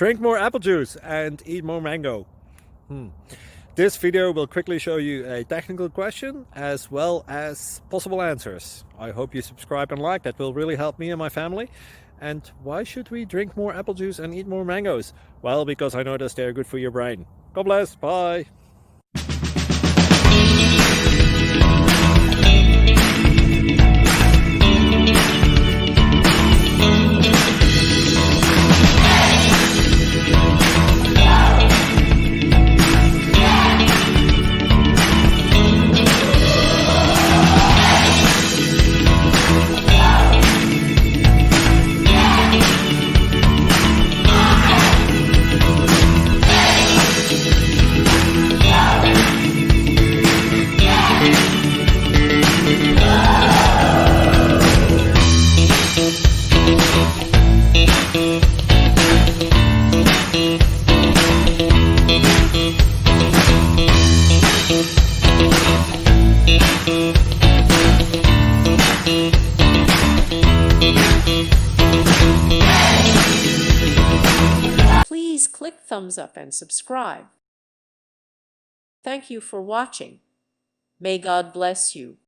Drink more apple juice and eat more mango. This video will quickly show you a technical question as well as possible answers. I hope you subscribe and like, that will really help me and my family. And why should we drink more apple juice and eat more mangoes? Well, because I noticed they're good for your brain. God bless, bye! Please click thumbs up and subscribe. Thank you for watching. May God bless you.